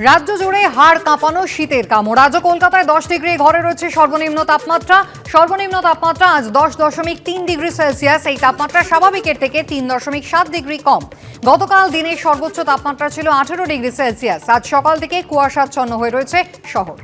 রাজ্য জুড়ে হাড় কাঁপানো শীতের কামড়। আজও কলকাতায় 10 ডিগ্রি ঘরে রয়েছে সর্বনিম্ন তাপমাত্রা আজ 10.3 ডিগ্রি সেলসিয়াস। এই তাপমাত্রা স্বাভাবিকের থেকে 3.7 ডিগ্রি কম। গতকাল দিনের সর্বোচ্চ তাপমাত্রা ছিল 18 ডিগ্রি সেলসিয়াস। আজ সকাল থেকে কুয়াশাচ্ছন্ন হয়ে রয়েছে শহর।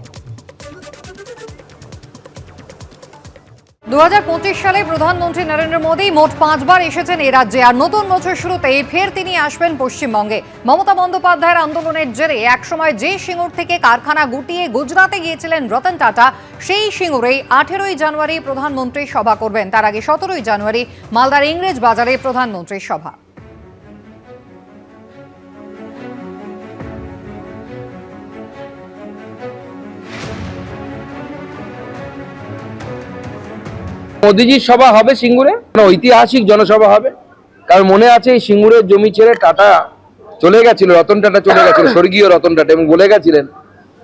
2025 সালে প্রধানমন্ত্রী নরেন্দ্র মোদী মোট 5 বার এসেছেন এ রাজ্যে। আর নতুন বছর শুরুতে ফের তিনি আসবেন পশ্চিমবঙ্গে। মমতা বন্দ্যোপাধ্যায়ের আন্দোলনের জেরে একসময় যে সিঙ্গুর থেকে কারখানা গুটিয়ে গুজরাতে গিয়েছিলেন রতন টাটা, সেই সিঙ্গুরেই 18ই জানুয়ারি প্রধানমন্ত্রী সভা করবেন। তার আগে 17ই জানুয়ারি মালদার ইংরেজ বাজারে প্রধানমন্ত্রীর সভা। মোদিজির সভা হবে সিঙ্গুরে, ঐতিহাসিক জনসভা হবে। কারণ মনে আছে এই সিঙ্গুরের জমি ছেড়ে টাটা চলে গেছিল, রতন টাটা চলে গেছিল, স্বর্গীয় রতন টাটা, এবং বলে গেছিলেন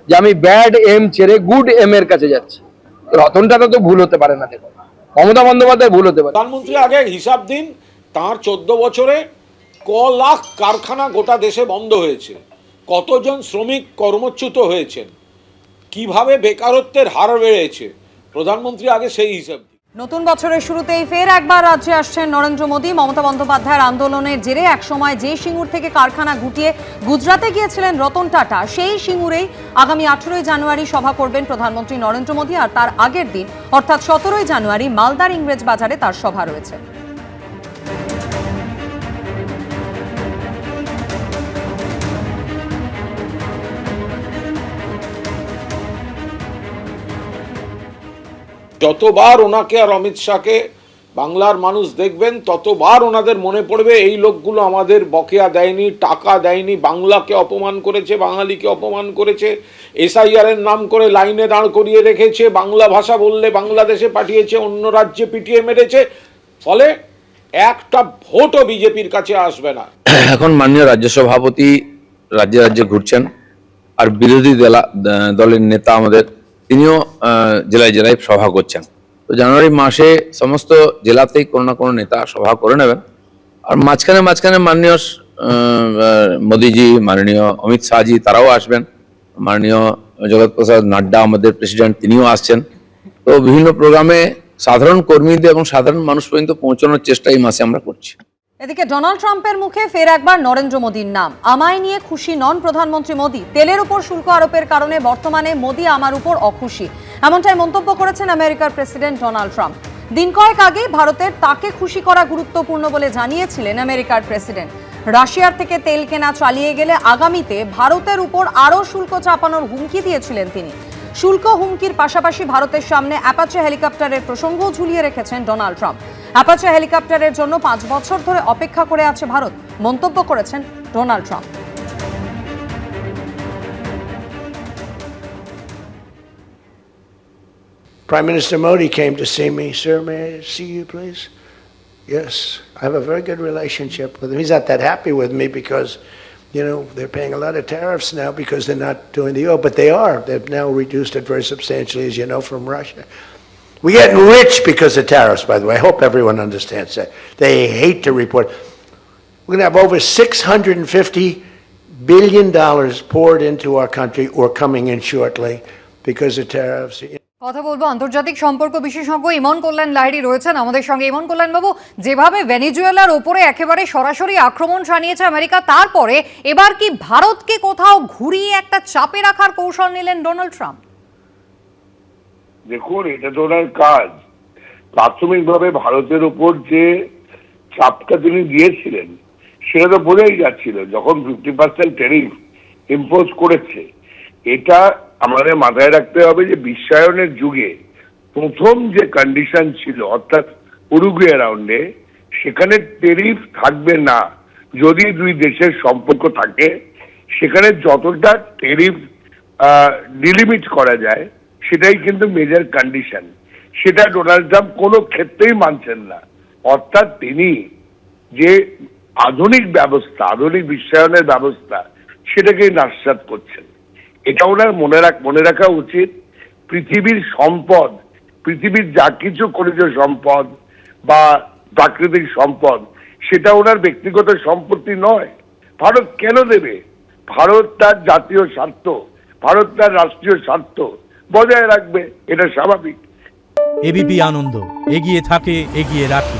যে আমি ব্যাড এম ছেড়ে গুড এম এর কাছে যাচ্ছি। রতন টাটা তো ভুল হতে পারে না, দেখো মমতা বন্দ্যোপাধ্যায় ভুল হতে পারে। প্রধানমন্ত্রী আগে হিসাব দিন, তার 14 বছরে ক লাখ কারখানা গোটা দেশে বন্ধ হয়েছে, কতজন শ্রমিক কর্মচ্যুত হয়েছেন, কিভাবে বেকারত্বের হার বেড়েছে। প্রধানমন্ত্রী আগে সেই হিসাব। নতুন বছরের শুরুতেই ফের একবার রাজ্যে আসছেন নরেন্দ্র মোদী। মমতা বন্দ্যোপাধ্যায়ের আন্দোলনের জেরে একসময় যে সিঙ্গুর থেকে কারখানা গুটিয়ে গুজরাতে গিয়েছিলেন রতন টাটা, সেই সিঙ্গুরেই আগামী 18ই জানুয়ারি সভা করবেন প্রধানমন্ত্রী নরেন্দ্র মোদী। আর তার আগের দিন অর্থাৎ 17ই জানুয়ারি মালদার ইংরেজ বাজারে তার সভা রয়েছে। যতবার ওনাকে আর অমিত শাহকে বাংলার মানুষ দেখবেন, ততবার ওনাদের মনে পড়বে এই লোকগুলো আমাদের বকেয়া দেয়নি, টাকা দেয়নি, বাংলাকে অপমান করেছে, বাঙালিকে অপমান করেছে, এসআইআর এর নাম করে লাইনে দাঁড় করিয়ে রেখেছে, বাংলা ভাষা বললে বাংলাদেশে পাঠিয়েছে, অন্য রাজ্যে পিটিয়ে মেরেছে। ফলে একটা ভোটও বিজেপির কাছে আসবে না। এখন মাননীয় রাজ্য সভাপতি রাজ্যে রাজ্যে ঘুরছেন, আর বিরোধী দলের নেতা আমাদের তিনিও জেলায় জেলায় সভা করছেন। তো জানুয়ারি মাসে সমস্ত জেলাতেই কোনো না কোনো নেতা সভা করে নেবেন। আর মাঝখানে মাননীয় মোদিজি, মাননীয় অমিত শাহজি তারাও আসবেন, মাননীয় জগৎ প্রসাদ নাড্ডা আমাদের প্রেসিডেন্ট তিনিও আসছেন। তো বিভিন্ন প্রোগ্রামে সাধারণ কর্মীদের এবং সাধারণ মানুষ পর্যন্ত পৌঁছানোর চেষ্টা এই মাসে আমরা করছি। এদিকে ডোনাল্ড ট্রাম্পের মুখে ফের একবার নরেন্দ্র মোদীর নাম। আমায় নিয়ে খুশি নন প্রধানমন্ত্রী মোদী। তেলের উপর শুল্ক আরোপের কারণে বর্তমানে মোদী আমার উপর অখুশি, এমনটাই মন্তব্য করেছেন আমেরিকার প্রেসিডেন্ট ডোনাল্ড ট্রাম্প। দিন কয়েক আগে ভারতের তাকে খুশি করা গুরুত্বপূর্ণ বলে জানিয়েছিলেন আমেরিকার প্রেসিডেন্ট। রাশিয়ার থেকে তেল কেনা চালিয়ে গেলে আগামীতে ভারতের উপর আরও শুল্ক চাপানোর হুমকি দিয়েছিলেন তিনি। শুল্ক হুমকির পাশাপাশি ভারতের সামনে অ্যাপাচে হেলিকপ্টারের প্রসঙ্গও ঝুলিয়ে রেখেছেন ডোনাল্ড ট্রাম্প। অ্যাপাচে হেলিকপ্টারের জন্য 5 বছর ধরে অপেক্ষা করে আছে ভারত, মন্তব্য করেছেন Donald Trump. Prime Minister Modi came to see me. Sir, may I see you, please? Yes, I have a very good relationship with him. He's not that happy with me because, you know, they're paying a lot of tariffs now because they're not doing the oil, but they are. They've now reduced it very substantially, as you know, from Russia. We're getting rich because of tariffs, by the way. I hope everyone understands that. They hate to report. We're going to have over $650 billion poured into our country or coming in shortly because of tariffs. কথা বলবো আন্তর্জাতিক সম্পর্ক বিশেষজ্ঞ ইমন কল্যাণ লাহিড়ী রয়েছেন আমাদের সঙ্গে। ইমন কল্যাণ বাবু, যেভাবে ভেনেজুয়েলার ওপরে একেবারে সরাসরি আক্রমণ শানিয়েছে আমেরিকা, তারপরে এবার কি ভারতকে কোথাও ঘুরিয়ে একটা চাপে রাখার কৌশল নিলেন ডোনাল্ড ট্রাম্প? দেখুন, এটা তো ওনার কাজ। প্রাথমিকভাবে ভারতের উপর যে চাপটা তিনি দিয়েছিলেন সেটা তো বোঝাই যাচ্ছিল, যখন 50% ট্যারিফ ইম্পোজ করেছে। এটা আমাদের মাথায় রাখতে হবে যে বিশ্বায়নের যুগে প্রথম যে কন্ডিশন ছিল, অর্থাৎ উরুগুয়ে রাউন্ডে, সেখানে ট্যারিফ থাকবে না যদি দুই দেশের সম্পর্ক থাকে। সেখানে যতটা ট্যারিফ ডিলিমিট করা যায় সেটাই কিন্তু মেজর কন্ডিশন। সেটা ডোনাল্ড ট্রাম্প কোনো ক্ষেত্রেই মানছেন না। অর্থাৎ তিনি যে আধুনিক ব্যবস্থা, আধুনিক বিশ্বায়নের ব্যবস্থা, সেটাকেই নাস্বাদ করছেন। এটা ওনার মনে রাখা উচিত। পৃথিবীর সম্পদ, পৃথিবীর যা কিছু খনিজ সম্পদ বা প্রাকৃতিক সম্পদ, সেটা ওনার ব্যক্তিগত সম্পত্তি নয়। ভারত কেন দেবে? ভারত তার জাতীয় স্বার্থ, ভারত তার রাষ্ট্রীয় স্বার্থ বজায় রাখবে, এটা স্বাভাবিক। এবিপি আনন্দ, এগিয়ে থাকে, এগিয়ে রাখে।